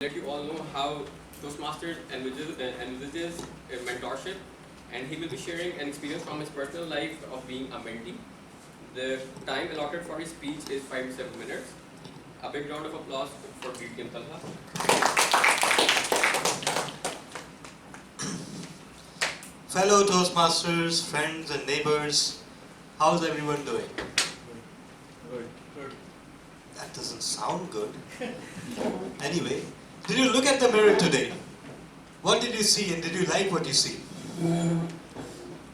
Let you all know how Toastmasters envisages a mentorship, and he will be sharing an experience from his personal life of being a mentee. The time allotted for his speech is 5 to 7 minutes. A big round of applause for TM Talha. Fellow Toastmasters, friends and neighbors, how's everyone doing? Good. That doesn't sound good. Anyway, did you look at the mirror today? What did you see and did you like what you see?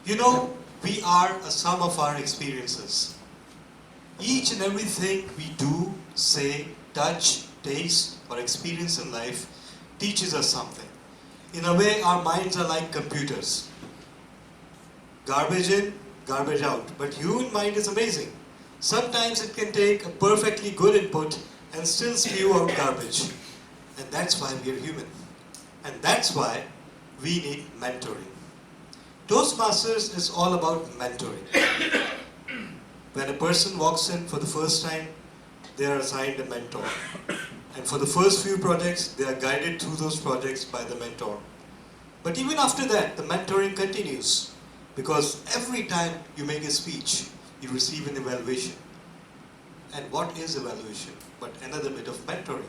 You know, we are a sum of our experiences. Each and everything we do, say, touch, taste or experience in life teaches us something. In a way, our minds are like computers. Garbage in, garbage out. But human mind is amazing. Sometimes it can take a perfectly good input and still spew out garbage. And that's why we are human. And that's why we need mentoring. Toastmasters is all about mentoring. When a person walks in for the first time, they are assigned a mentor. And for the first few projects, they are guided through those projects by the mentor. But even after that, the mentoring continues. Because every time you make a speech, you receive an evaluation. And what is evaluation but another bit of mentoring?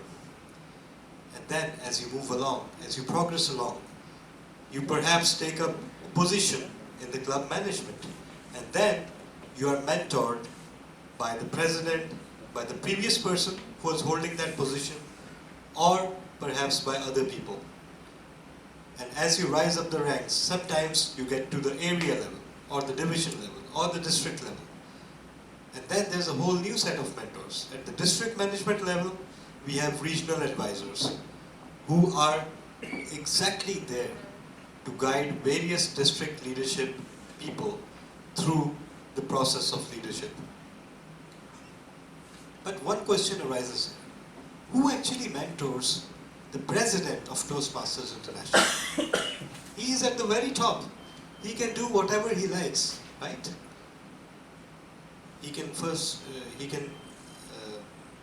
And then as you move along, as you progress along, you perhaps take up a position in the club management. And then you are mentored by the president, by the previous person who was holding that position, or perhaps by other people. And as you rise up the ranks, sometimes you get to the area level, or the division level, or the district level. And then there's a whole new set of mentors. At the district management level, we have regional advisors who are exactly there to guide various district leadership people through the process of leadership. But one question arises here. Who actually mentors the president of Toastmasters International? He is at the very top. He can do whatever he likes, right? He can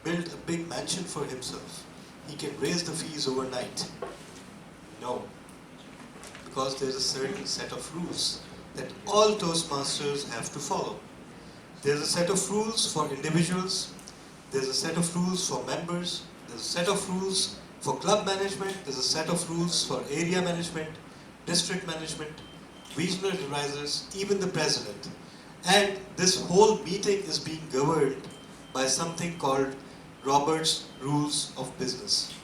build a big mansion for himself. He can raise the fees overnight. No, because there's a certain set of rules that all Toastmasters have to follow. There's a set of rules for individuals, there's a set of rules for members, there's a set of rules for club management, there's a set of rules for area management, district management, regional advisors, even the president. And this whole meeting is being governed by something called Robert's Rules of Business.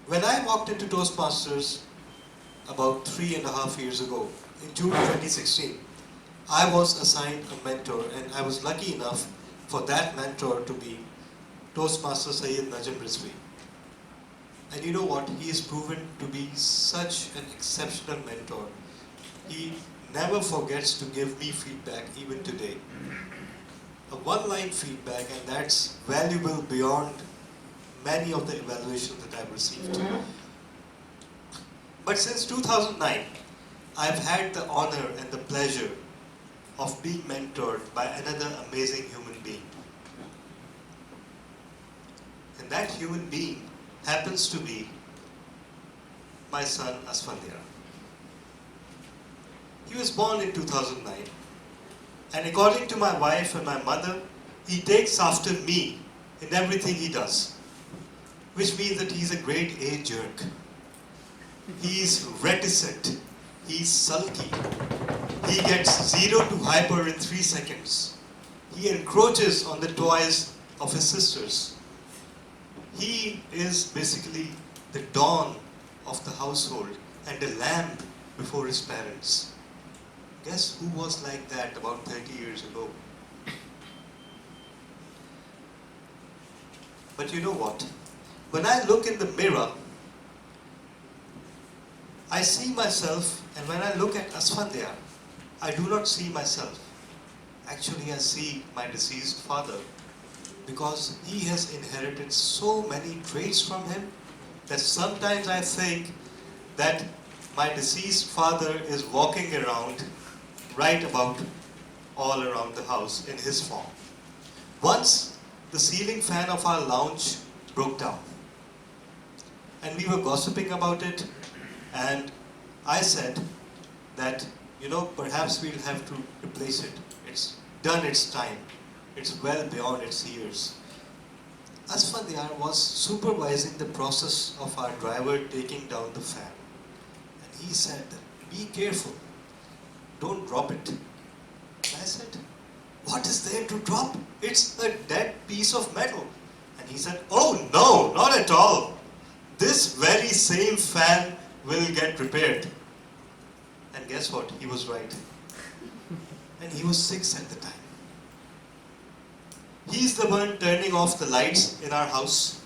When I walked into Toastmasters about 3.5 years ago, in June 2016, I was assigned a mentor, and I was lucky enough for that mentor to be Toastmaster Sayyid Najm Rizvi. And you know what? He is proven to be such an exceptional mentor. He never forgets to give me feedback, even today. A one-line feedback, and that's valuable beyond many of the evaluations that I've received. But since 2009, I've had the honor and the pleasure of being mentored by another amazing human being. And that human being happens to be my son Asfandiyar. He was born in 2009, and according to my wife and my mother, he takes after me in everything he does, which means that he's a grade A jerk. He's reticent, he's sulky, he gets 0 to hyper in 3 seconds. He encroaches on the toys of his sisters. He is basically the dawn of the household and a lamb before his parents. Guess who was like that about 30 years ago? But you know what? When I look in the mirror, I see myself, and when I look at Asfandiyar, I do not see myself. Actually, I see my deceased father, because he has inherited so many traits from him that sometimes I think that my deceased father is walking around right about all around the house in his form. Once the ceiling fan of our lounge broke down. And we were gossiping about it, and I said that, perhaps we'll have to replace it. It's done its time. It's well beyond its years. Asfandyar was supervising the process of our driver taking down the fan. And he said, be careful, don't drop it. And I said, what is there to drop? It's a dead piece of metal. And he said, oh no, not at all. This very same fan will get repaired. And guess what? He was right. And he was 6 at the time. He's the one turning off the lights in our house.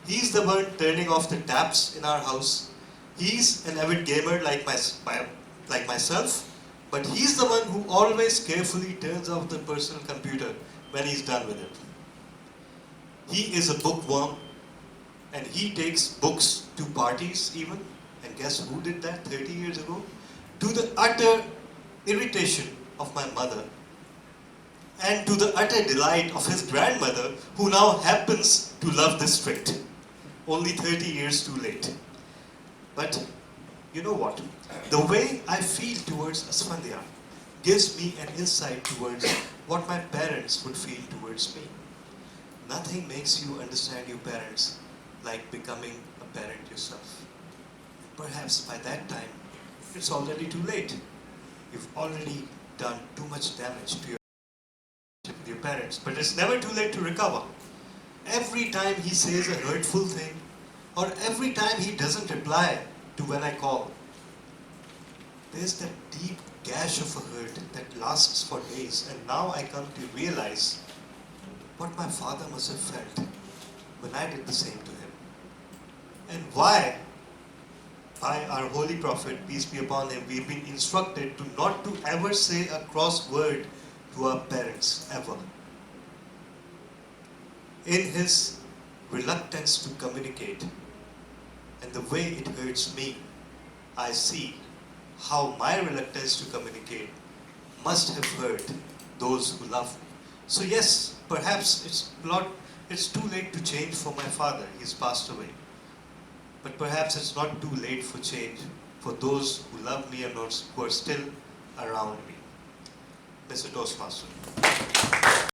He's the one turning off the taps in our house. He's an avid gamer like myself, but he's the one who always carefully turns off the personal computer when he's done with it. He is a bookworm, and he takes books to parties even. And guess who did that 30 years ago? To the utter irritation of my mother, and to the utter delight of his grandmother, who now happens to love this trait. Only 30 years too late. But you know what? The way I feel towards Asfandyar gives me an insight towards what my parents would feel towards me. Nothing makes you understand your parents like becoming a parent yourself. Perhaps by that time, it's already too late. You've already done too much damage to your parents, but it's never too late to recover. Every time he says a hurtful thing, or every time he doesn't reply to when I call, there's that deep gash of a hurt that lasts for days, and now I come to realize what my father must have felt when I did the same to him. And why, by our holy prophet, peace be upon him, we've been instructed to not to ever say a cross word to our parents, ever. In his reluctance to communicate, and the way it hurts me, I see how my reluctance to communicate must have hurt those who love me. So yes, perhaps it's too late to change for my father, he's passed away. But perhaps it's not too late for change for those who love me and who are still around me. Mr. Toastmaster.